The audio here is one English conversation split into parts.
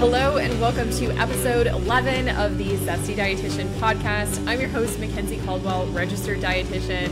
Hello and welcome to episode 11 of the Zesty Dietitian podcast. I'm your host, Mackenzie Caldwell, registered dietitian.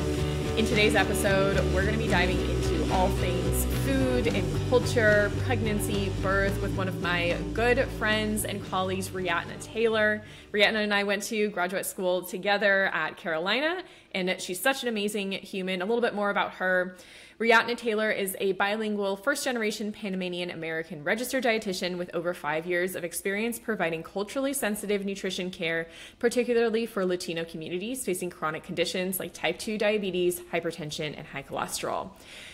In today's episode, we're going to be diving into all things food and culture, pregnancy, birth with one of my good friends and colleagues, Reatna Taylor. Reatna and I went to graduate school together at Carolina, and she's such an amazing human. A little bit more about her. Reatna Taylor is a bilingual first-generation Panamanian-American registered dietitian with over 5 years of experience providing culturally sensitive nutrition care, particularly for Latino communities facing chronic conditions like type 2 diabetes, hypertension, and high cholesterol.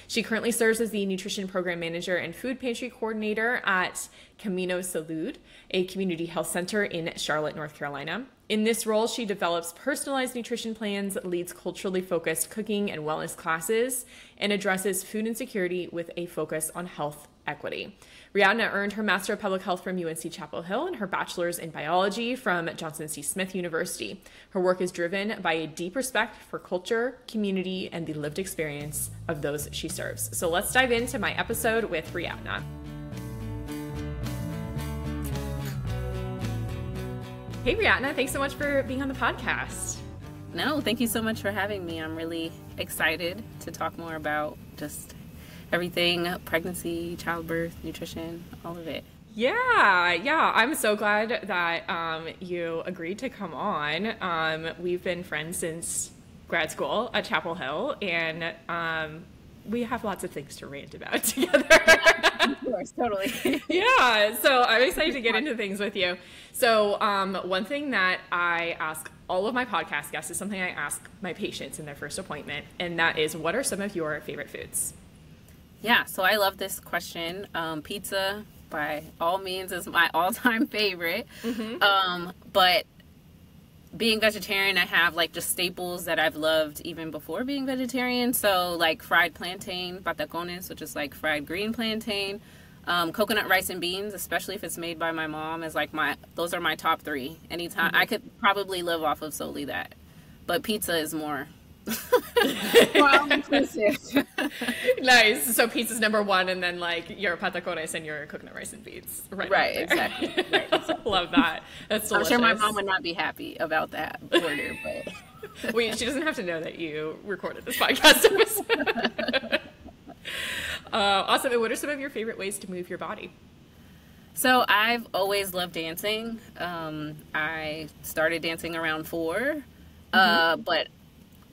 She currently serves as the nutrition program manager and food pantry coordinator at Camino Salud, a community health center in Charlotte, North Carolina. In this role, she develops personalized nutrition plans, leads culturally focused cooking and wellness classes, and addresses food insecurity with a focus on health equity. Reatna earned her Master of Public Health from UNC Chapel Hill and her Bachelor's in Biology from Johnson C. Smith University. Her work is driven by a deep respect for culture, community, and the lived experience of those she serves. So let's dive into my episode with Reatna. Hey, Reatna, thanks so much for being on the podcast. No, thank you so much for having me. I'm really excited to talk more about just everything, pregnancy, childbirth, nutrition, all of it. Yeah, I'm so glad that you agreed to come on. We've been friends since grad school at Chapel Hill, and we have lots of things to rant about together. Of course, totally. Yeah, so I'm excited to get into things with you. So one thing that I ask all of my podcast guests is something I ask my patients in their first appointment, and that is, what are some of your favorite foods? Yeah, so I love this question. Pizza, by all means, is my all-time favorite. Mm-hmm. But being vegetarian, I have like just staples that I've loved even before being vegetarian. So like fried plantain, patacones, which is like fried green plantain. Coconut rice and beans, especially if it's made by my mom, is like those are my top three. Anytime, I could probably live off of solely that. But pizza is more all-inclusive. Nice. So pizza's number one, and then like your patacones and your coconut rice and beans. Right, exactly. Love that. That's delicious. I'm sure my mom would not be happy about that order, but wait, she doesn't have to know that you recorded this podcast episode. Awesome. And what are some of your favorite ways to move your body? So I've always loved dancing. I started dancing around 4, but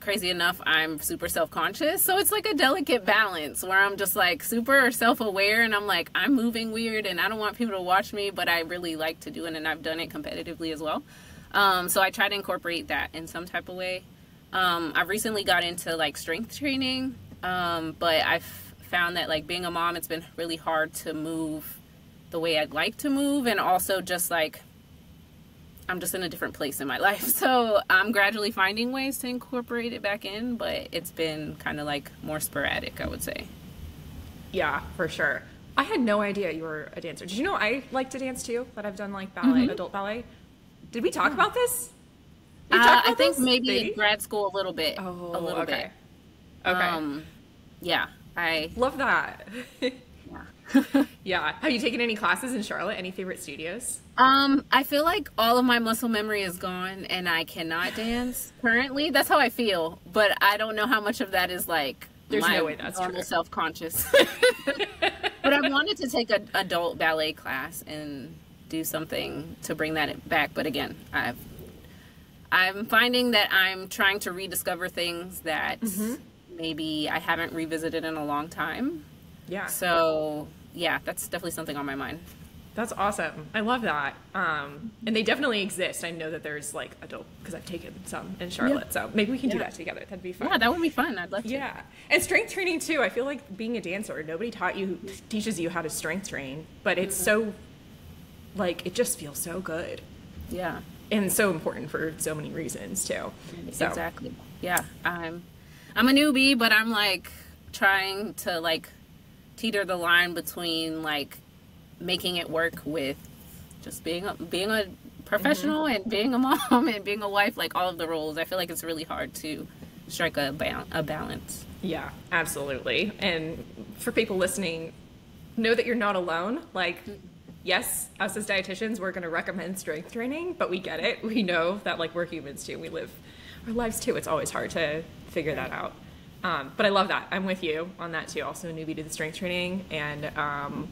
crazy enough, I'm super self-conscious. So it's like a delicate balance where I'm just like super self-aware, and I'm like, I'm moving weird and I don't want people to watch me, but I really like to do it, and I've done it competitively as well. So I try to incorporate that in some type of way. I've recently got into like strength training, but I've found that like being a mom, it's been really hard to move the way I'd like to move, and also just like I'm just in a different place in my life. So I'm gradually finding ways to incorporate it back in, but it's been kind of like more sporadic, I would say. Yeah, for sure. I had no idea you were a dancer. Did you know I like to dance too? That I've done like ballet, adult ballet. Did we talk about this? I think maybe in grad school a little bit. Oh, a little bit. Okay. Yeah, I love that. Yeah. Yeah. Have you taken any classes in Charlotte? Any favorite studios? I feel like all of my muscle memory is gone and I cannot dance currently. That's how I feel, but I don't know how much of that is like there's no way that's normal true. Self-conscious. But I wanted to take an adult ballet class and do something to bring that back. But again, I'm finding that I'm trying to rediscover things that maybe I haven't revisited in a long time. Yeah. So yeah, that's definitely something on my mind. That's awesome. I love that. And they definitely exist. I know that there's like adult, because I've taken some in Charlotte. So maybe we can do that together. That'd be fun. Yeah, that would be fun. I'd love to. Yeah. And strength training too. I feel like being a dancer, nobody teaches you how to strength train, but it's so like, it just feels so good. Yeah. And so important for so many reasons too. So. Exactly. Yeah. I'm a newbie, but I'm like trying to like teeter the line between like making it work with just being a professional and being a mom and being a wife, like all of the roles. I feel like it's really hard to strike a balance. Yeah, absolutely. And for people listening, know that you're not alone. Like, yes, us as dietitians, we're going to recommend strength training, but we get it. We know that like we're humans too. We live our lives too. It's always hard to figure that out. But I love that. I'm with you on that too. Also a newbie to the strength training, and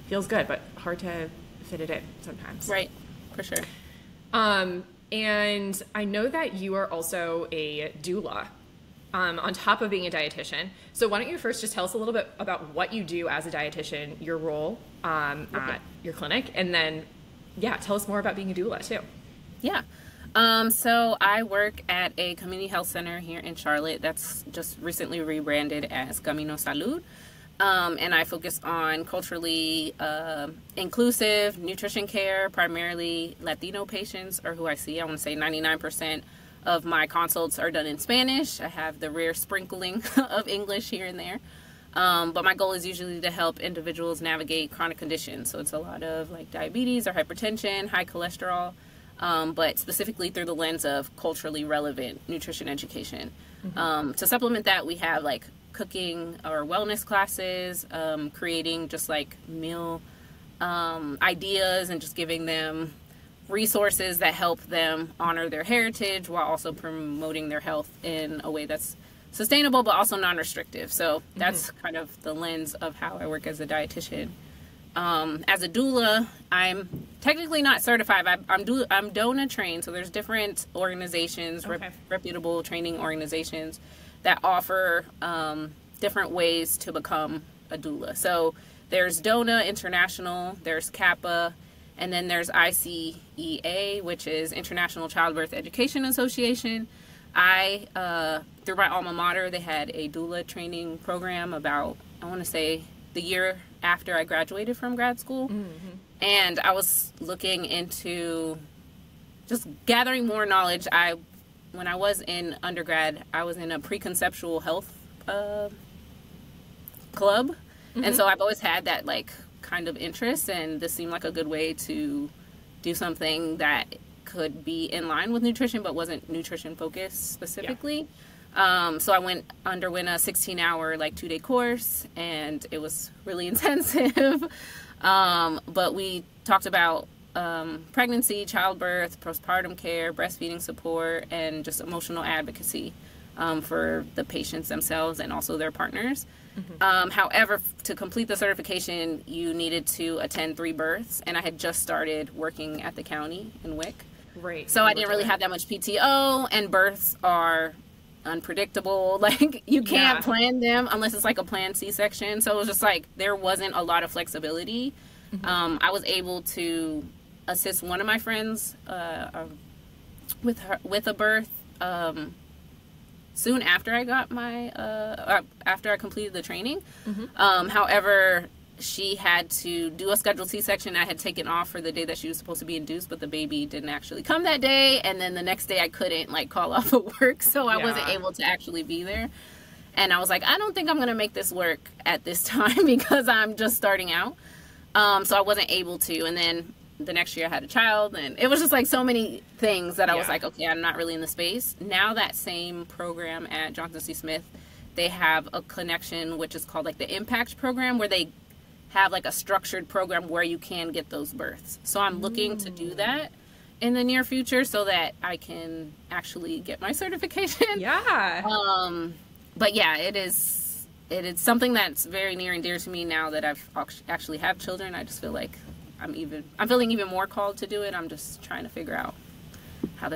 feels good, but hard to fit it in sometimes. Right, for sure. And I know that you are also a doula, on top of being a dietitian. So why don't you first just tell us a little bit about what you do as a dietitian, your role at your clinic, and then, tell us more about being a doula too. Yeah. So I work at a community health center here in Charlotte that's just recently rebranded as Camino Salud. And I focus on culturally inclusive nutrition care, primarily Latino patients are who I see. I want to say 99% of my consults are done in Spanish. I have the rare sprinkling of English here and there. But my goal is usually to help individuals navigate chronic conditions. So it's a lot of like diabetes or hypertension, high cholesterol, but specifically through the lens of culturally relevant nutrition education. To supplement that, we have like cooking or wellness classes, creating just like meal ideas and just giving them resources that help them honor their heritage while also promoting their health in a way that's sustainable but also non-restrictive. So that's kind of the lens of how I work as a dietitian. As a doula, I'm technically not certified. I'm DONA trained, so there's different organizations, reputable training organizations that offer different ways to become a doula. So there's DONA International, there's CAPA, and then there's ICEA, which is International Childbirth Education Association. Through my alma mater, they had a doula training program about, I want to say, the year after I graduated from grad school. And I was looking into just gathering more knowledge. When I was in undergrad, I was in a preconceptual health club. And so I've always had that like kind of interest, and this seemed like a good way to do something that could be in line with nutrition but wasn't nutrition focused specifically. So I underwent a 16-hour like 2-day course, and it was really intensive. But we talked about pregnancy, childbirth, postpartum care, breastfeeding support, and just emotional advocacy for the patients themselves and also their partners. However, to complete the certification, you needed to attend 3 births, and I had just started working at the county in WIC. Right. So I didn't really have that much PTO, and births are unpredictable. Like, you can't plan them unless it's like a planned C-section. So it was just like there wasn't a lot of flexibility. I was able to assist one of my friends with a birth soon after I got after I completed the training. However, she had to do a scheduled C-section. I had taken off for the day that she was supposed to be induced, but the baby didn't actually come that day. And then the next day I couldn't like call off of work, so I wasn't able to actually be there. And I was like, I don't think I'm going to make this work at this time because I'm just starting out. So I wasn't able to. And then the next year I had a child, and it was just like so many things that I was like, okay, I'm not really in the space. Now that same program at Johnson C. Smith, they have a connection which is called like the Impact program, where they have like a structured program where you can get those births. So I'm looking to do that in the near future so that I can actually get my certification. But yeah, it is something that's very near and dear to me now that I've actually have children. I just feel like I'm feeling even more called to do it. I'm just trying to figure out how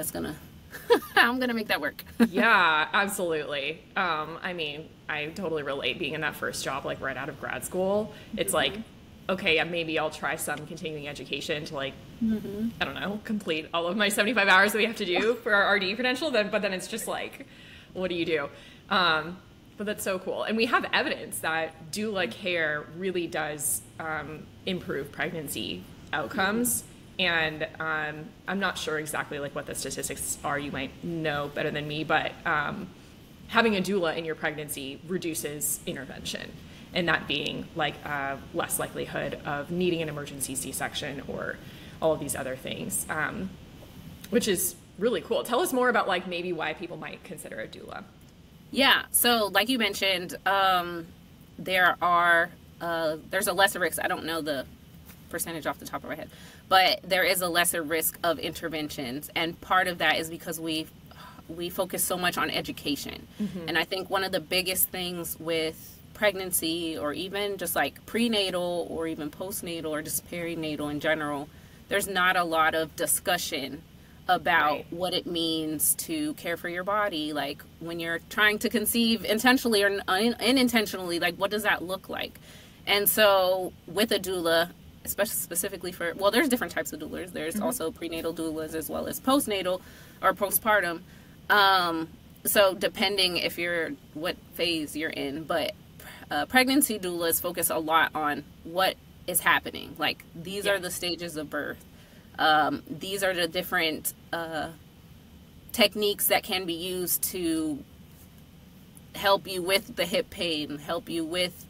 I'm gonna make that work. Yeah, absolutely. I mean, I totally relate being in that first job, like right out of grad school. It's like, okay, maybe I'll try some continuing education to like, I don't know, complete all of my 75 hours that we have to do for our RD credential. But then it's just like, what do you do? But that's so cool. And we have evidence that doula care really does improve pregnancy outcomes. And I'm not sure exactly like what the statistics are. You might know better than me, but having a doula in your pregnancy reduces intervention, and that being like less likelihood of needing an emergency C-section or all of these other things, which is really cool. Tell us more about like maybe why people might consider a doula. Yeah, so like you mentioned, there's a lesser risk. I don't know the percentage off the top of my head, but there is a lesser risk of interventions. And part of that is because we focus so much on education. And I think one of the biggest things with pregnancy, or even just like prenatal or even postnatal or just perinatal in general, there's not a lot of discussion about what it means to care for your body. Like when you're trying to conceive intentionally or unintentionally, like what does that look like? And so with a doula, especially specifically for, well, there's different types of doulas. There's also prenatal doulas as well as postnatal or postpartum. So depending if you're, what phase you're in, but pregnancy doulas focus a lot on what is happening. Like these are the stages of birth. These are the different techniques that can be used to help you with the hip pain, help you with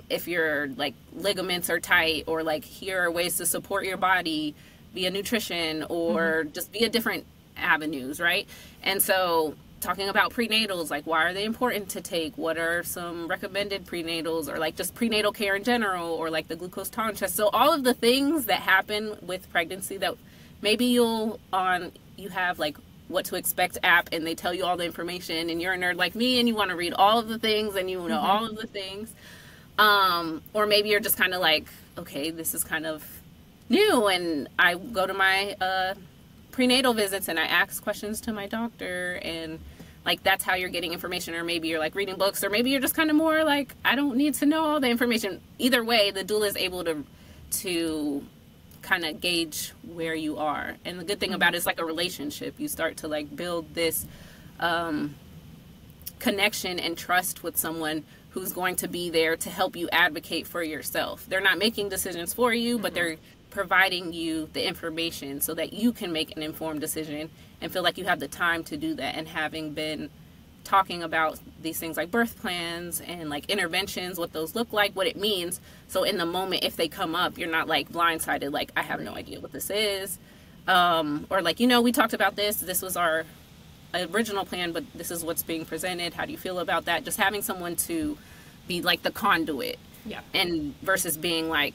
if your like ligaments are tight, or like here are ways to support your body via nutrition or just via different avenues, right? And so talking about prenatals, like why are they important to take? What are some recommended prenatals, or like just prenatal care in general, or like the glucose tolerance test? So all of the things that happen with pregnancy that maybe you have like What to Expect app and they tell you all the information, and you're a nerd like me and you want to read all of the things and you know all of the things. Or maybe you're just kind of like, okay, this is kind of new, and I go to my prenatal visits and I ask questions to my doctor, and like that's how you're getting information. Or maybe you're like reading books, or maybe you're just kind of more like, I don't need to know all the information. Either way, the doula is able to kind of gauge where you are. And the good thing about it is like a relationship. You start to like build this connection and trust with someone who's going to be there to help you advocate for yourself. They're not making decisions for you, but they're providing you the information so that you can make an informed decision and feel like you have the time to do that. And having been talking about these things like birth plans and like interventions, what those look like, what it means. So in the moment, if they come up, you're not like blindsided, like I have no idea what this is. Or like, we talked about this was our original plan, but this is what's being presented. How do you feel about that? Just having someone to be like the conduit. Yeah. And versus being like,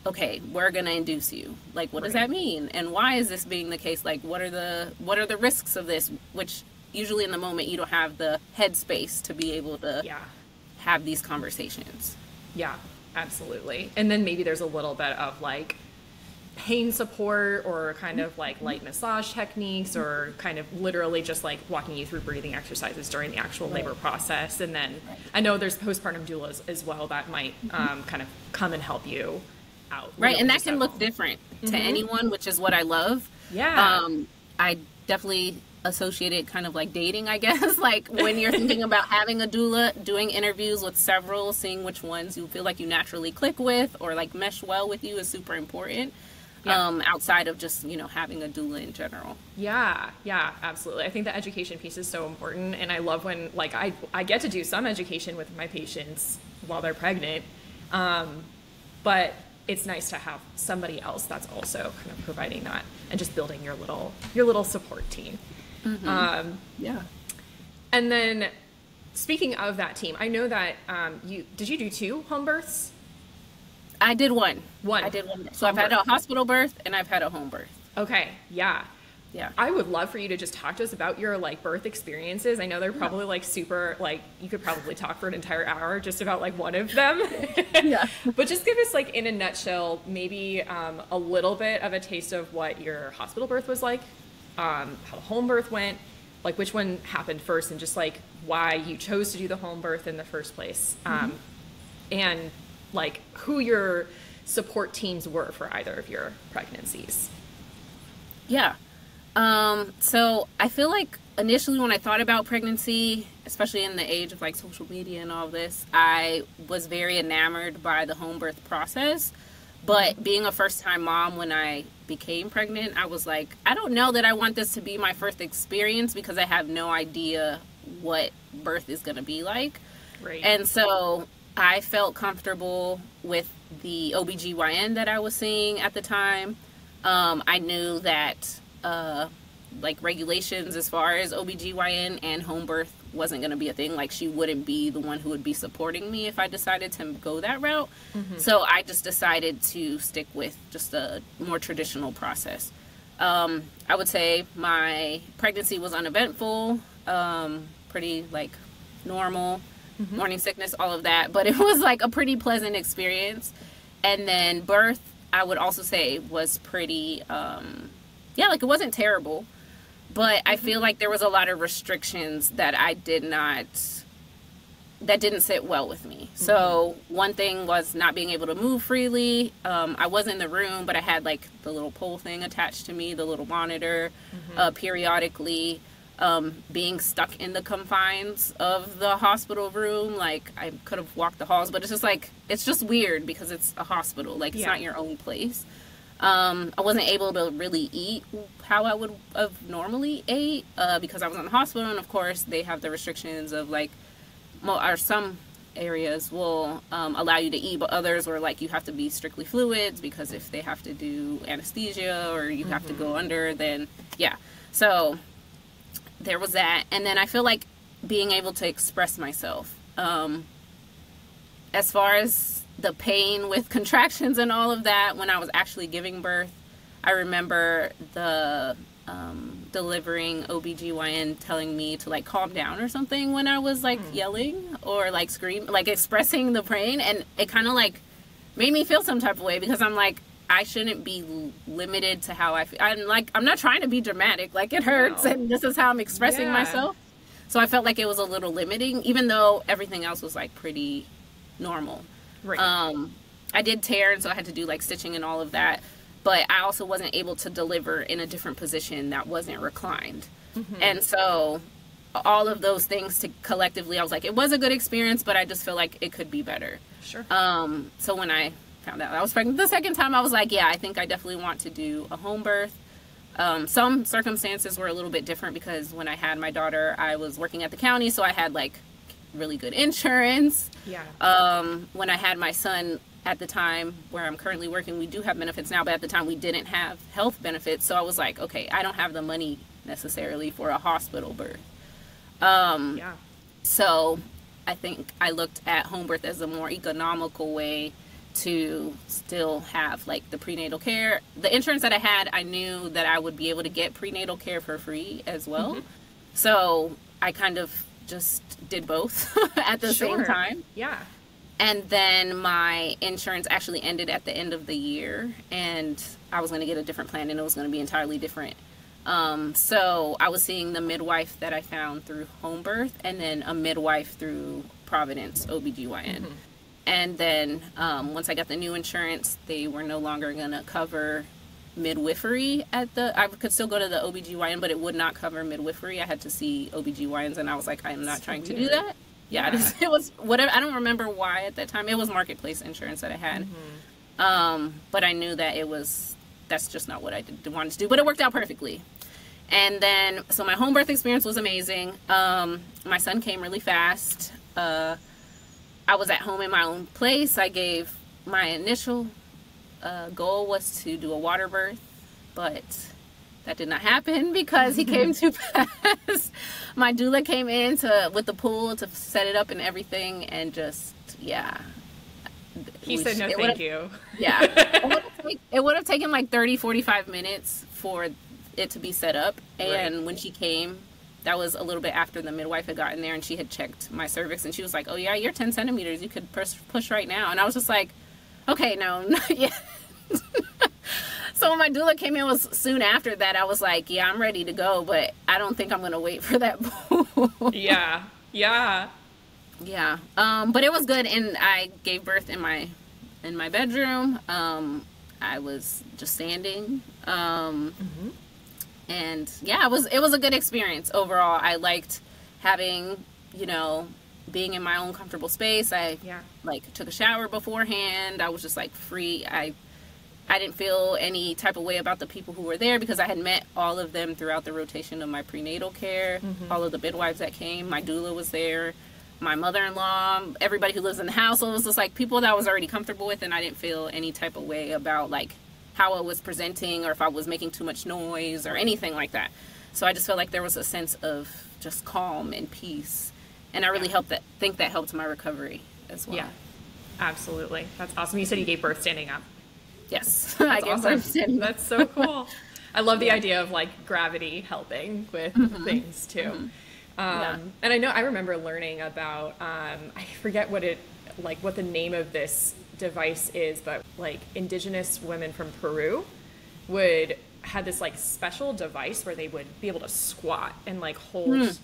okay, we're going to induce you. Like, what does that mean? And why is this being the case? Like, what are the risks of this? Which usually in the moment you don't have the headspace to be able to have these conversations. Yeah, absolutely. And then maybe there's a little bit of like pain support, or kind of like light massage techniques, or kind of literally just like walking you through breathing exercises during the actual labor process. And then I know there's postpartum doulas as well that might kind of come and help you out. Right. And that can look different to anyone, which is what I love. Yeah. I definitely associate it kind of like dating, I guess. Like when you're thinking about having a doula, doing interviews with several, seeing which ones you feel like you naturally click with or like mesh well with you is super important. Outside of just, having a doula in general. Yeah, absolutely. I think the education piece is so important. And I love when like I get to do some education with my patients while they're pregnant. But it's nice to have somebody else that's also kind of providing that and just building your little support team. Yeah. And then speaking of that team, I know that did you do 2 home births? I did one. I did one. So I've had a hospital birth and I've had a home birth. Okay. Yeah. Yeah. I would love for you to just talk to us about your like birth experiences. I know they're probably like super, like you could probably talk for an entire hour just about like one of them. Yeah. But just give us like in a nutshell, maybe a little bit of a taste of what your hospital birth was like, how the home birth went, like which one happened first, and just like why you chose to do the home birth in the first place. And like who your support teams were for either of your pregnancies. Yeah. So I feel like initially when I thought about pregnancy, especially in the age of like social media and all this, I was very enamored by the home birth process. But being a first-time mom, when I became pregnant, I was like, I don't know that I want this to be my first experience because I have no idea what birth is going to be like. Right. And so I felt comfortable with the OBGYN that I was seeing at the time. I knew that like regulations as far as OBGYN and home birth wasn't going to be a thing. Like, she wouldn't be the one who would be supporting me if I decided to go that route. So I just decided to stick with just a more traditional process. I would say my pregnancy was uneventful, pretty like normal, morning sickness, all of that, but it was like a pretty pleasant experience. And then birth, I would also say, was pretty, like, it wasn't terrible. But I feel like there was a lot of restrictions that that didn't sit well with me. So one thing was not being able to move freely. I was in the room, but I had like the little pole thing attached to me, the little monitor, periodically being stuck in the confines of the hospital room. Like, I could have walked the halls, but it's just like, it's just weird because it's a hospital. Like, it's not your own place. I wasn't able to really eat how I would have normally ate because I was in the hospital, and of course they have the restrictions of like, or some areas will allow you to eat, but others were like, you have to be strictly fluids because if they have to do anesthesia or you have to go under, then so there was that. And then I feel like being able to express myself, as far as the pain with contractions and all of that, when I was actually giving birth, I remember the delivering OBGYN telling me to like calm down or something when I was like yelling or like like expressing the pain, and it kind of like made me feel some type of way because I'm like, I shouldn't be limited to how I feel. I'm not trying to be dramatic, like it hurts and this is how I'm expressing myself. So I felt like it was a little limiting, even though everything else was like pretty normal. Right. I did tear, and so I had to do like stitching and all of that, but I also wasn't able to deliver in a different position that wasn't reclined. And so all of those things collectively, I was like, it was a good experience, but I just feel like it could be better. Sure. So when I found out I was pregnant the second time, I was like, I think I definitely want to do a home birth. Some circumstances were a little bit different because when I had my daughter, I was working at the county, so I had like really good insurance. When I had my son, at the time where I'm currently working, we do have benefits now, but at the time we didn't have health benefits. So I was like, okay, I don't have the money necessarily for a hospital birth. So I think I looked at home birth as a more economical way to still have like the prenatal care. The insurance that I had, I knew that I would be able to get prenatal care for free as well. So I kind of just did both at the same time. And then my insurance actually ended at the end of the year, and I was going to get a different plan, and it was going to be entirely different. So I was seeing the midwife that I found through home birth, and then a midwife through Providence OBGYN. And then once I got the new insurance, they were no longer going to cover midwifery I could still go to the OBGYN, but it would not cover midwifery. I had to see OBGYNs, and I was like, I'm not trying to do that. It was whatever. I don't remember why at that time. It was marketplace insurance that I had. But I knew that that's just not what I wanted to do, but it worked out perfectly. And then, so my home birth experience was amazing. My son came really fast. I was at home in my own place. I gave my initial goal was to do a water birth, but that did not happen because he came too fast. My doula came in with the pool to set it up and everything, and just, he said no thank you. It would have taken like 30-45 minutes for it to be set up. And when she came, that was a little bit after the midwife had gotten there, and she had checked my cervix, and she was like, oh yeah, you're 10 centimeters. You could push right now. And I was just like, okay, no, not yet. So when my doula came in was soon after that, I was like, yeah, I'm ready to go, but I don't think I'm going to wait for that pool. Yeah. But it was good, and I gave birth in my bedroom. I was just standing. And it was a good experience overall. I liked having, being in my own comfortable space. I took a shower beforehand. I was just like free. I didn't feel any type of way about the people who were there because I had met all of them throughout the rotation of my prenatal care. All of the midwives that came, my doula was there, my mother-in-law, everybody who lives in the house. So it was just like people that I was already comfortable with, and I didn't feel any type of way about like how I was presenting or if I was making too much noise or anything like that. So I just felt like there was a sense of just calm and peace. And I really think that helped my recovery as well. Yeah, absolutely. That's awesome. You said you gave birth standing up. Yes. That's awesome. That's so cool. I love the idea of like gravity helping with things too. And I remember learning about, I forget what the name of this device is, but like indigenous women from Peru had this like special device where they would be able to squat and like hold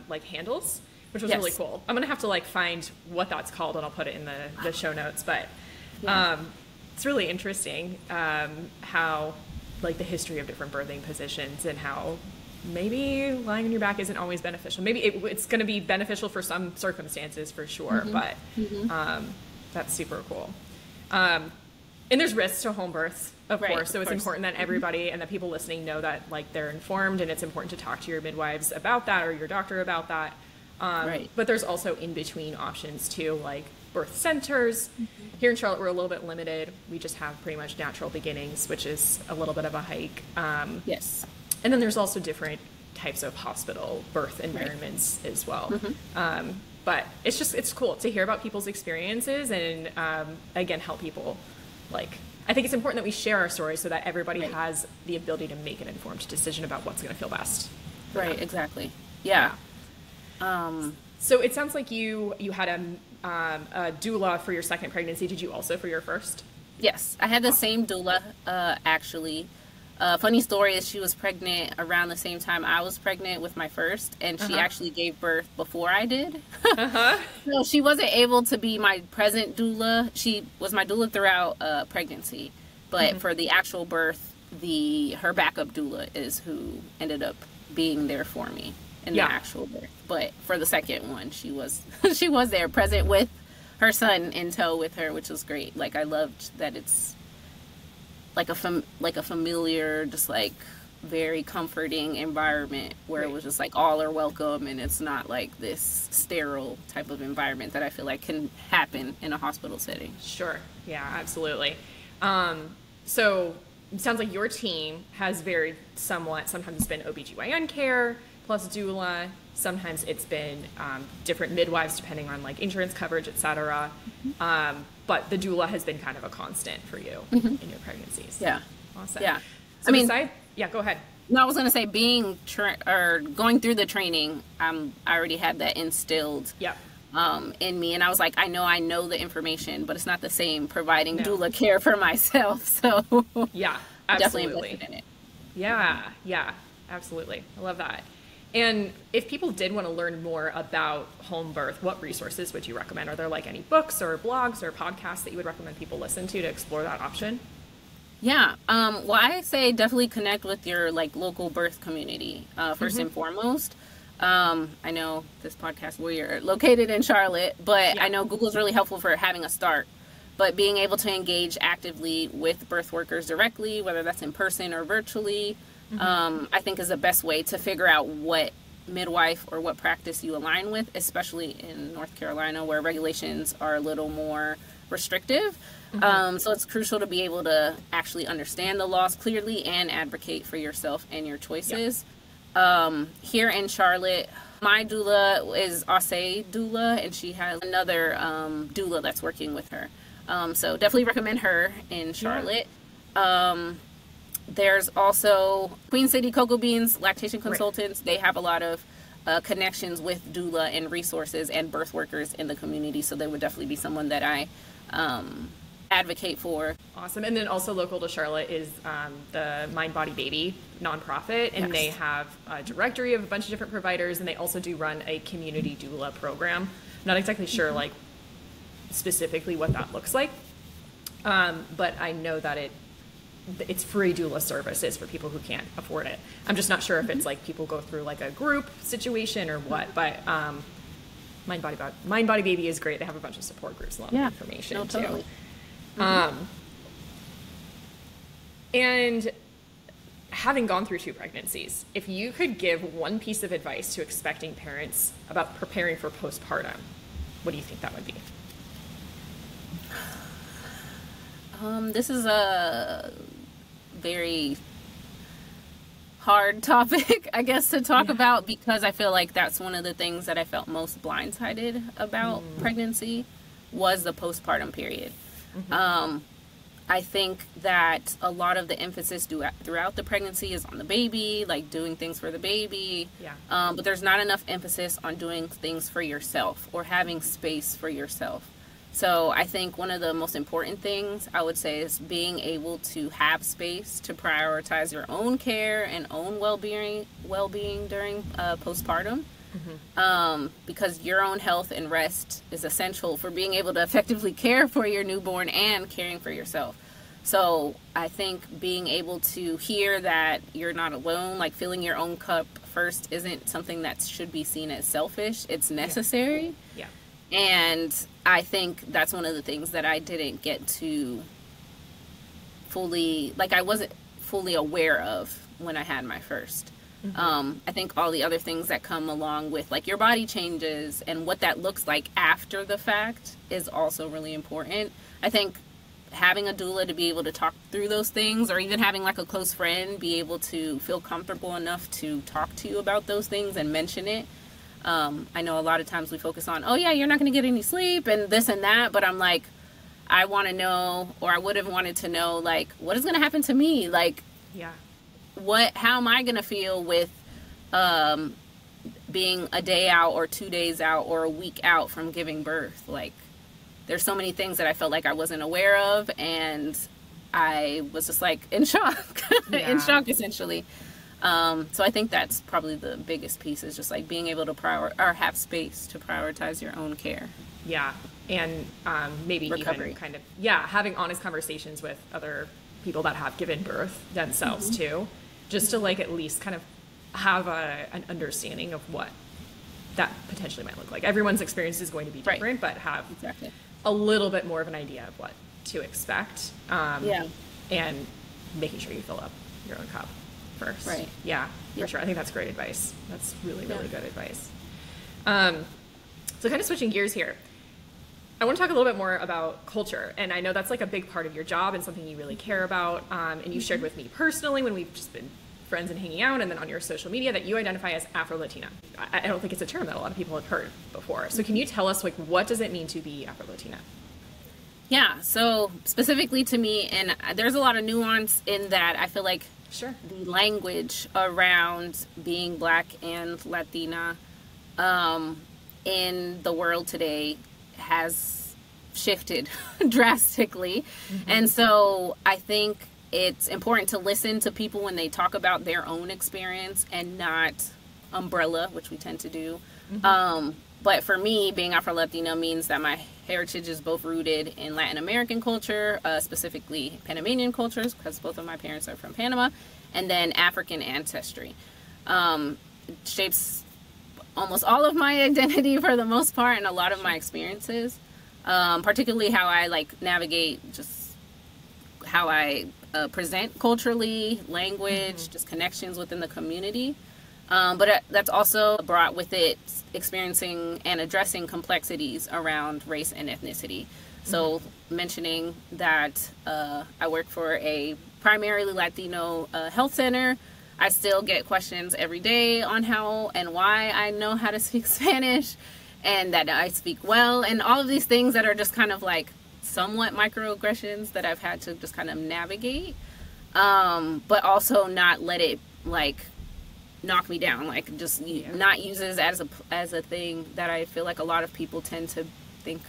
like handles, which was really cool. I'm gonna have to like find what that's called and I'll put it in the show notes, but it's really interesting how like the history of different birthing positions and how maybe lying on your back isn't always beneficial. Maybe it's going to be beneficial for some circumstances for sure, but that's super cool. And there's risks to home births, of course, so it's important that everybody and that people listening know that like they're informed, and it's important to talk to your midwives about that or your doctor about that. But there's also in-between options too, like birth centers. Here in Charlotte, we're a little bit limited. We just have pretty much natural beginnings, which is a little bit of a hike. And then there's also different types of hospital birth environments as well. But it's cool to hear about people's experiences and, again, help people. Like, I think it's important that we share our stories so that everybody has the ability to make an informed decision about what's going to feel best. Exactly. Yeah. So it sounds like you had a doula for your second pregnancy. Did you also for your first? Yes, I had the same doula, actually. Funny story is she was pregnant around the same time I was pregnant with my first, and she actually gave birth before I did. So she wasn't able to be my present doula. She was my doula throughout pregnancy, but for the actual birth, her backup doula is who ended up being there for me in the actual birth. But for the second one, she was she was there, present with her son in tow with her, which was great. Like, I loved that it's like a familiar, just like very comforting environment where it was just like all are welcome, and it's not like this sterile type of environment that I feel like can happen in a hospital setting. Sure. Yeah, absolutely. So it sounds like your team has varied somewhat. Sometimes it's been OBGYN care plus doula. Sometimes it's been different midwives depending on like insurance coverage, et cetera. But the doula has been kind of a constant for you in your pregnancies. Yeah. Awesome. Yeah. So go ahead. No, I was going to say going through the training, I already had that instilled in me. And I was like, I know the information, but it's not the same providing doula care for myself. So yeah, absolutely. Definitely invested in it. Yeah, absolutely. I love that. And if people did want to learn more about home birth, what resources would you recommend? Are there like any books or blogs or podcasts that you would recommend people listen to explore that option? Yeah. Well, I say definitely connect with your like local birth community first and foremost. I know this podcast, we're located in Charlotte, but I know Google's really helpful for having a start. But being able to engage actively with birth workers directly, whether that's in person or virtually, I think is the best way to figure out what midwife or what practice you align with, especially in North Carolina where regulations are a little more restrictive. So it's crucial to be able to actually understand the laws clearly and advocate for yourself and your choices. Here in Charlotte, my doula is Ase doula, and she has another doula that's working with her. So definitely recommend her in Charlotte. There's also Queen City Cocoa Beans Lactation Consultants. They have a lot of connections with doula and resources and birth workers in the community. So they would definitely be someone that I advocate for. Awesome. And then also local to Charlotte is the Mind Body Baby nonprofit, and they have a directory of a bunch of different providers, and they also do run a community doula program. I'm not exactly sure like specifically what that looks like, but I know that it's free doula services for people who can't afford it. I'm just not sure if it's like people go through like a group situation or what, but Mind Body Baby is great. They have a bunch of support groups, a lot of information too. And having gone through 2 pregnancies, if you could give one piece of advice to expecting parents about preparing for postpartum, what do you think that would be? This is a very hard topic, I guess, to talk about, because I feel like that's one of the things that I felt most blindsided about pregnancy was the postpartum period. I think that a lot of the emphasis throughout the pregnancy is on the baby, like doing things for the baby. But there's not enough emphasis on doing things for yourself or having space for yourself. So I think one of the most important things I would say is being able to have space to prioritize your own care and own well-being during postpartum. Because your own health and rest is essential for being able to effectively care for your newborn and caring for yourself. So I think being able to hear that you're not alone, like filling your own cup first, isn't something that should be seen as selfish. It's necessary. And I think that's one of the things that I didn't get to fully, like I wasn't fully aware of when I had my first. I think all the other things that come along with like your body changes and what that looks like after the fact is also really important. I think having a doula to be able to talk through those things, or even having like a close friend be able to feel comfortable enough to talk to you about those things and mention it. I know a lot of times we focus on, oh yeah, you're not going to get any sleep and this and that, but I'm like, I want to know, or I would have wanted to know, like, what is going to happen to me? Like, how am I going to feel with being a day out or 2 days out or a week out from giving birth? Like, there's so many things that I felt like I wasn't aware of, and I was just like in shock, essentially. So I think that's probably the biggest piece, is just like being able to have space to prioritize your own care. And maybe recovery. Even kind of, having honest conversations with other people that have given birth themselves too, just to like at least kind of have an understanding of what that potentially might look like. Everyone's experience is going to be different, but have a little bit more of an idea of what to expect. And making sure you fill up your own cup first. For sure. I think that's great advice. That's really, really good advice. So kind of switching gears here, I want to talk a little bit more about culture. And I know that's like a big part of your job and something you really care about. And you shared with me personally when we've just been friends and hanging out, and then on your social media, that you identify as Afro-Latina. I don't think it's a term that a lot of people have heard before. So can you tell us, like, what does it mean to be Afro-Latina? Yeah, so specifically to me, and there's a lot of nuance in that. I feel like the language around being Black and Latina in the world today has shifted drastically. And so I think it's important to listen to people when they talk about their own experience and not umbrella, which we tend to do. But for me, being Afro-Latina means that my heritage is both rooted in Latin American culture, specifically Panamanian cultures, because both of my parents are from Panama, and then African ancestry. It shapes almost all of my identity for the most part, and a lot of my experiences, particularly how I like navigate just how I present culturally, language, just connections within the community. But that's also brought with it experiencing and addressing complexities around race and ethnicity. So mentioning that I work for a primarily Latino health center, I still get questions every day on how and why I know how to speak Spanish and that I speak well, and all of these things that are just kind of like somewhat microaggressions that I've had to just kind of navigate, but also not let it like knock me down, like just not use it as a thing that I feel like a lot of people tend to think,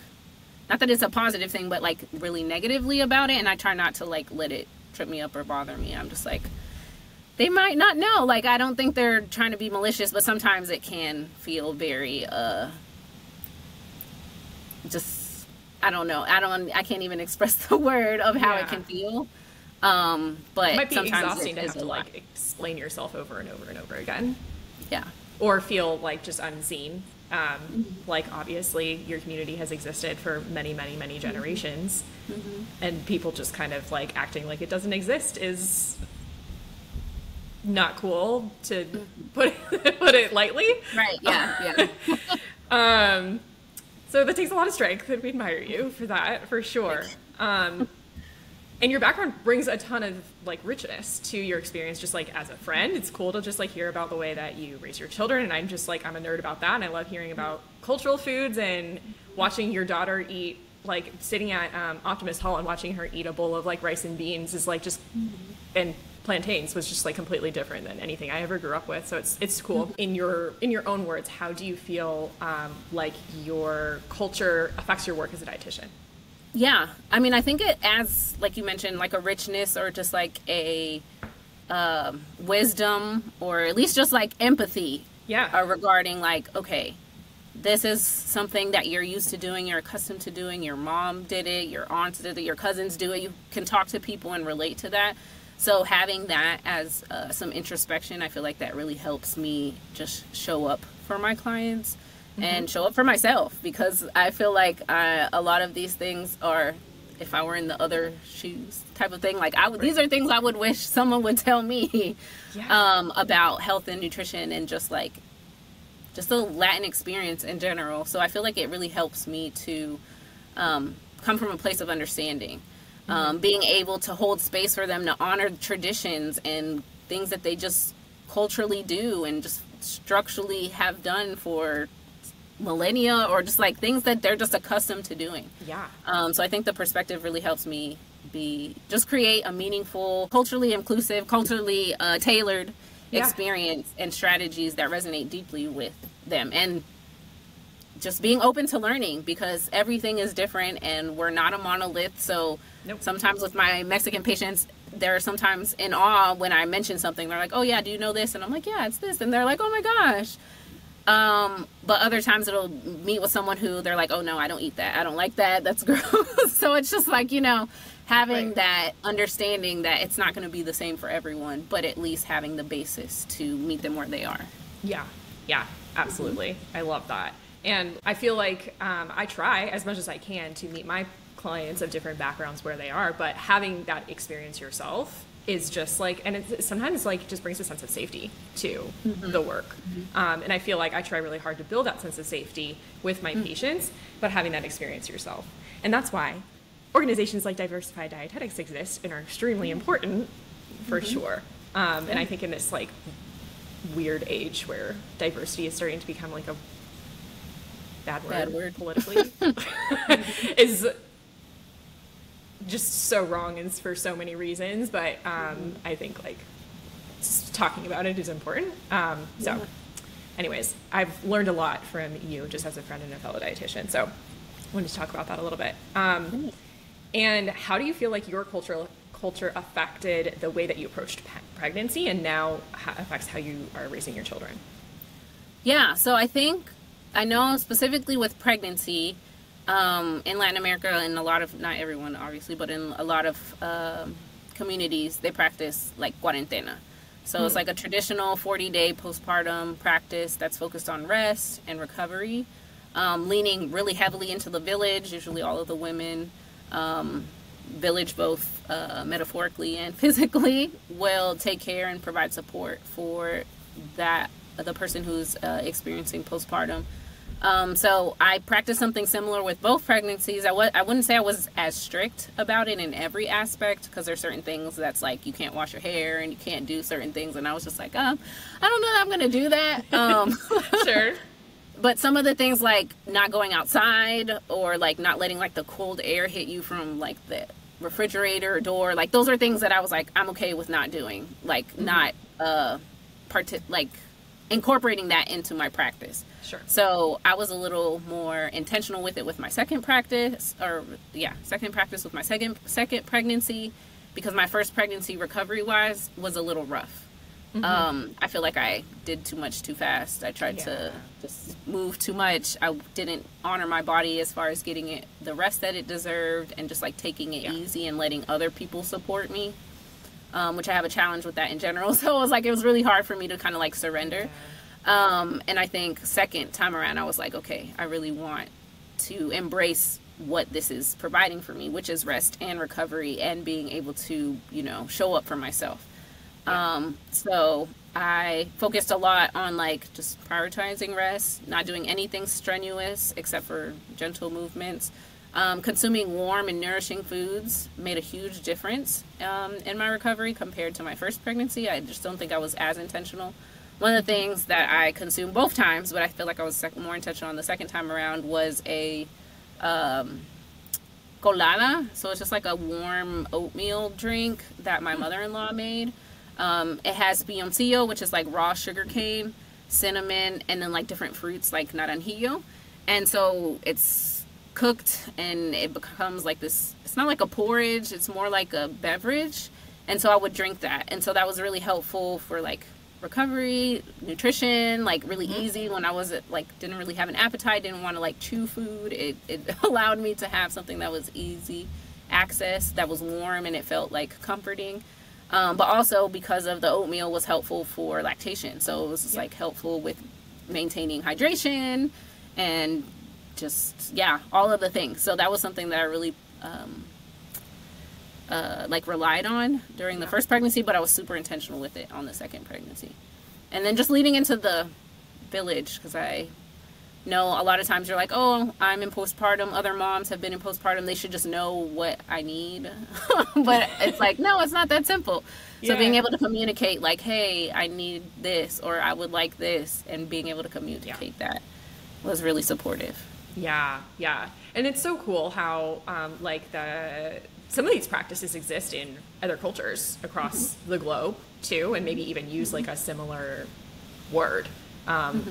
not that it's a positive thing, but like really negatively about it, and I try not to like let it trip me up or bother me. I'm just like, they might not know, like I don't think they're trying to be malicious, but sometimes it can feel very just I don't know. I can't even express the word of how it can feel. But it might be sometimes exhausting to have to like explain yourself over and over and over again. Yeah. Or feel like just unseen. Like obviously your community has existed for many, many, many generations, and people just kind of like acting like it doesn't exist is not cool, to put it lightly. Right. Yeah. So that takes a lot of strength, and we admire you for that, for sure. And your background brings a ton of like richness to your experience, just like as a friend. It's cool to just like hear about the way that you raise your children. And I'm just like, I'm a nerd about that. And I love hearing about cultural foods and watching your daughter eat, like sitting at Optimist Hall and watching her eat a bowl of like rice and beans is like just, and plantains was just like completely different than anything I ever grew up with. So it's cool. In your own words, how do you feel like your culture affects your work as a dietitian? Yeah, I mean, I think it adds, like you mentioned, like a richness or just like a wisdom or at least just like empathy. Yeah. Regarding like, okay, this is something that you're used to doing, you're accustomed to doing, your mom did it, your aunts did it, your cousins do it. You can talk to people and relate to that. So having that as some introspection, I feel like that really helps me just show up for my clients. And show up for myself, because I feel like a lot of these things are, if I were in the other shoes type of thing, like these are things I would wish someone would tell me about health and nutrition and just the Latin experience in general. So I feel like it really helps me to come from a place of understanding, being able to hold space for them to honor traditions and things that they just culturally do and just structurally have done for millennia, or just like things that they're just accustomed to doing. Yeah. So I think the perspective really helps me just create a meaningful, culturally inclusive, culturally tailored experience and strategies that resonate deeply with them. And just being open to learning, because everything is different and we're not a monolith. So sometimes with my Mexican patients, they're sometimes in awe when I mention something. They're like, oh yeah, do you know this? And I'm like, yeah, it's this. And they're like, oh my gosh. But other times it'll meet with someone who they're like, oh no, I don't eat that. I don't like that. That's gross. So it's just like, having that understanding that it's not going to be the same for everyone, but at least having the basis to meet them where they are. Yeah. Yeah, absolutely. I love that. And I feel like I try as much as I can to meet my clients of different backgrounds where they are, but having that experience yourself is just like, and it sometimes like just brings a sense of safety to the work. And I feel like I try really hard to build that sense of safety with my patients, but having that experience yourself. And that's why organizations like Diversified Dietetics exist and are extremely important for sure. And I think in this like weird age where diversity is starting to become like a bad word politically is just so wrong and for so many reasons, but I think like talking about it is important. So anyways, I've learned a lot from you just as a friend and a fellow dietitian, so I wanted to talk about that a little bit. And how do you feel like your culture affected the way that you approached pregnancy and now affects how you are raising your children? Yeah, so I know specifically with pregnancy, in Latin America, and a lot of, not everyone obviously, but in a lot of communities, they practice like cuarentena. So it's like a traditional 40-day postpartum practice that's focused on rest and recovery, leaning really heavily into the village. Usually all of the women, village both metaphorically and physically, will take care and provide support for the person who's experiencing postpartum. So I practiced something similar with both pregnancies. I wouldn't say I was as strict about it in every aspect, because there's certain things that's like you can't wash your hair and you can't do certain things, and I was just like, I don't know that I'm gonna do that. Sure. But some of the things like not going outside, or like not letting like the cold air hit you from like the refrigerator door, like those are things that I was like, I'm okay with not doing, like not incorporating that into my practice. Sure. So I was a little more intentional with it with my second practice with my second pregnancy, because my first pregnancy recovery wise was a little rough. I feel like I did too much too fast. I tried to just move too much. I didn't honor my body as far as getting it the rest that it deserved, and just like taking it easy and letting other people support me. Which I have a challenge with that in general. So it was really hard for me to kind of like surrender. And I think second time around, I was like, okay, I really want to embrace what this is providing for me, which is rest and recovery and being able to, show up for myself. So I focused a lot on like just prioritizing rest, not doing anything strenuous except for gentle movements. Consuming warm and nourishing foods made a huge difference in my recovery compared to my first pregnancy. I just don't think I was as intentional. One of the things that I consumed both times, but I feel like I was more intentional on the second time around, was a colada. So it's just like a warm oatmeal drink that my mother-in-law made. It has piloncillo, which is like raw sugar cane, cinnamon, and then like different fruits like naranjillo. And so it's cooked and it becomes like this, it's not like a porridge, it's more like a beverage. And so I would drink that. And so that was really helpful for like recovery, nutrition, like really easy when I wasn't like, didn't really have an appetite, didn't want to like chew food. It allowed me to have something that was easy access, that was warm, and it felt like comforting. But also because of the oatmeal was helpful for lactation. So it was just like helpful with maintaining hydration and just, all of the things. So that was something that I really like relied on during the first pregnancy, but I was super intentional with it on the second pregnancy. And then just leading into the village, because I know a lot of times you're like, oh, I'm in postpartum, other moms have been in postpartum, they should just know what I need. But it's like, no, it's not that simple. So being able to communicate like, hey, I need this, or I would like this, and being able to communicate that was really supportive. Yeah. And it's so cool how some of these practices exist in other cultures across the globe too, and maybe even use like a similar word.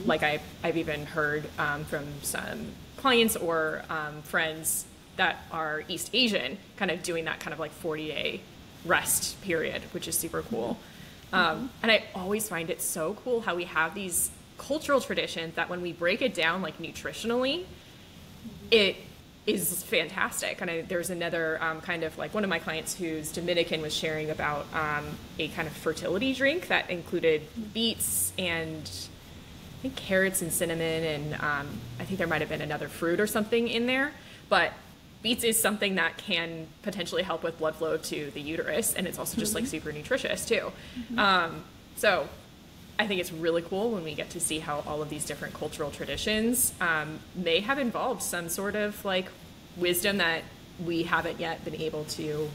Like I've even heard from some clients or friends that are East Asian kind of doing that kind of like 40-day rest period, which is super cool. And I always find it so cool how we have these cultural traditions that when we break it down like nutritionally, it is fantastic. And there's another kind of like one of my clients who's Dominican was sharing about a kind of fertility drink that included beets and I think carrots and cinnamon, and I think there might have been another fruit or something in there. But beets is something that can potentially help with blood flow to the uterus, and it's also just like super nutritious too. So I think it's really cool when we get to see how all of these different cultural traditions may have involved some sort of like wisdom that we haven't yet been able to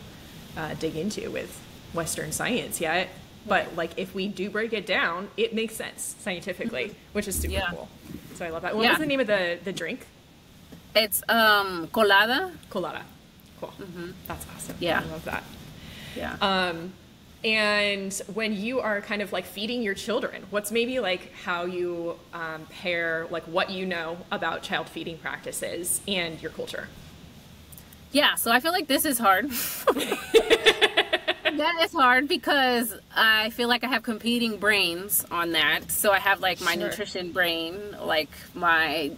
dig into with Western science yet. But like if we do break it down, it makes sense scientifically, which is super cool. So I love that. What was the name of the drink? It's colada. Colada. Cool. That's awesome. Yeah. I love that. Yeah. And when you are kind of like feeding your children, what's maybe like how you pair like what you know about child feeding practices and your culture? Yeah, so I feel like this is hard. That is hard because I feel like I have competing brains on that. So I have like my nutrition brain, like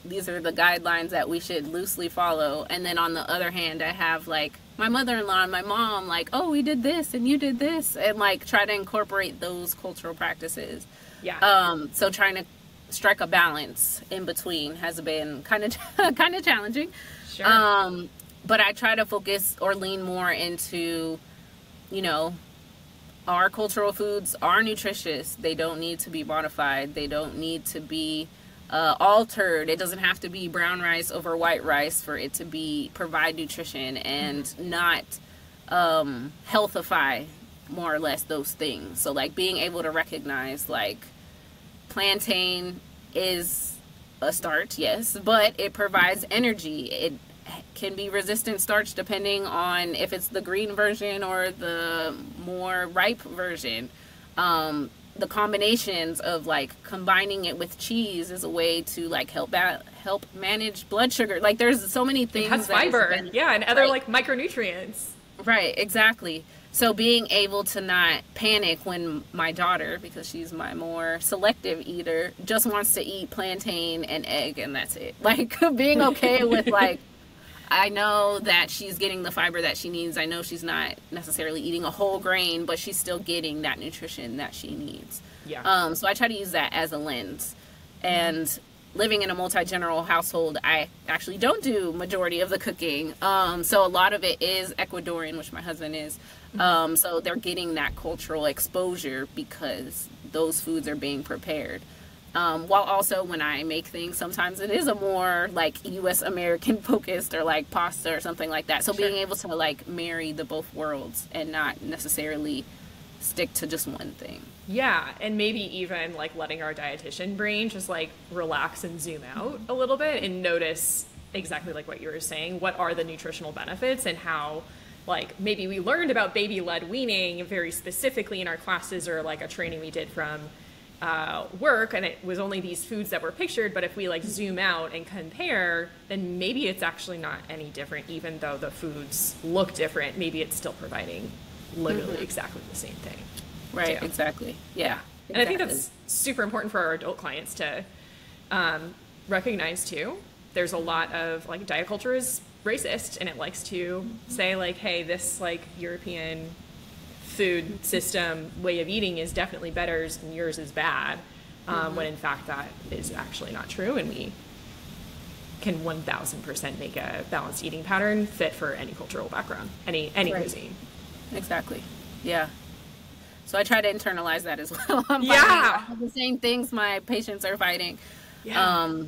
these are the guidelines that we should loosely follow. And then on the other hand, I have like my mother-in-law and my mom, like, oh, we did this and you did this, and like try to incorporate those cultural practices. So trying to strike a balance in between has been kind of challenging. But I try to focus or lean more into, you know, our cultural foods are nutritious. They don't need to be modified. They don't need to be altered. It doesn't have to be brown rice over white rice for it to provide nutrition, and not healthify more or less those things. So like being able to recognize like plantain is a starch, yes, but it provides energy. It can be resistant starch depending on if it's the green version or the more ripe version. The combinations of like combining it with cheese is a way to like help manage blood sugar. Like there's so many things. It has fiber, and other like micronutrients. Right, exactly. So being able to not panic when my daughter, because she's my more selective eater, just wants to eat plantain and egg and that's it. Like being okay with like, I know that she's getting the fiber that she needs. I know she's not necessarily eating a whole grain, but she's still getting that nutrition that she needs. So I try to use that as a lens. And living in a multi-general household, I actually don't do majority of the cooking. So a lot of it is Ecuadorian, which my husband is. So they're getting that cultural exposure because those foods are being prepared. While also when I make things, sometimes it is a more like US American focused or like pasta or something like that. So being able to like marry the both worlds and not necessarily stick to just one thing. Yeah, and maybe even like letting our dietitian brain just like relax and zoom out a little bit and notice exactly like what you were saying. What are the nutritional benefits and how like maybe we learned about baby-led weaning very specifically in our classes or like a training we did from work, and it was only these foods that were pictured, but if we like zoom out and compare, then maybe it's actually not any different. Even though the foods look different, maybe it's still providing literally exactly the same thing. Right, exactly. Yeah. And I think that's super important for our adult clients to recognize too. There's a lot of like diet culture is racist, and it likes to say like, hey, this like European food system way of eating is definitely better and yours is bad, when in fact that is actually not true, and we can 1000% make a balanced eating pattern fit for any cultural background, any cuisine. Exactly. Yeah. So I try to internalize that as well. I'm fighting the same things my patients are fighting. Yeah.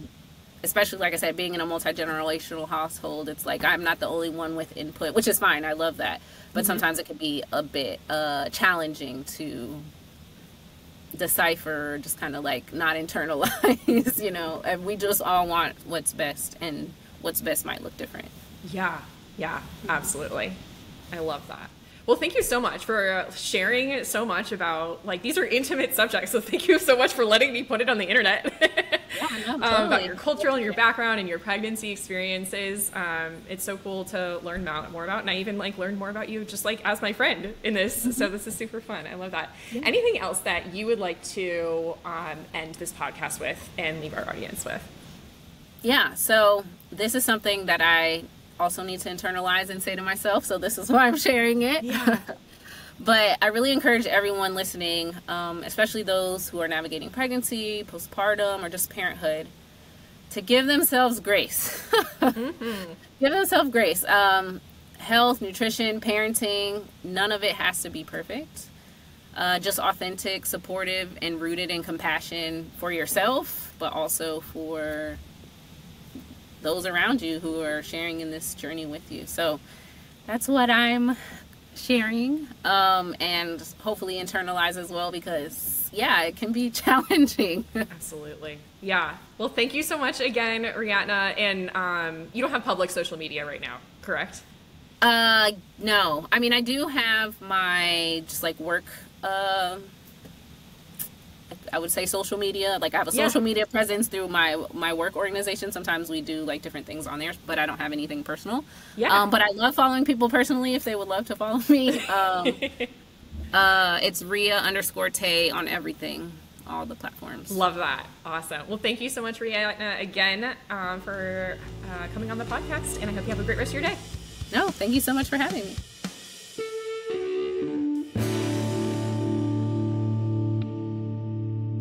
Especially, like I said, being in a multi-generational household, it's like I'm not the only one with input, which is fine. I love that. But sometimes it can be a bit challenging to decipher, just kind of like not internalize, you know. And we just all want what's best, and what's best might look different. Yeah, absolutely. I love that. Well, thank you so much for sharing so much about, like, these are intimate subjects, so thank you so much for letting me put it on the internet. About your cultural and your background and your pregnancy experiences. It's so cool to learn more about, and I even like learned more about you just like as my friend in this. So this is super fun. I love that. Anything else that you would like to end this podcast with and leave our audience with? Yeah, so this is something that I also need to internalize and say to myself, so this is why I'm sharing it. But I really encourage everyone listening, especially those who are navigating pregnancy, postpartum, or just parenthood, to give themselves grace. Give themselves grace. Health, nutrition, parenting, none of it has to be perfect. Just authentic, supportive, and rooted in compassion for yourself, but also for those around you who are sharing in this journey with you. So that's what I'm sharing, and hopefully internalize as well, because it can be challenging. Absolutely. Yeah. Well, thank you so much again, Reatna. And you don't have public social media right now, correct? No. I mean, I do have my just like work, I would say social media. Like I have a social media presence through my work organization. Sometimes we do like different things on there, but I don't have anything personal. But I love following people personally if they would love to follow me. It's Ria_Tay on everything, all the platforms. Love that. Awesome. Well, thank you so much, Reatna, again, for coming on the podcast, and I hope you have a great rest of your day. No, thank you so much for having me.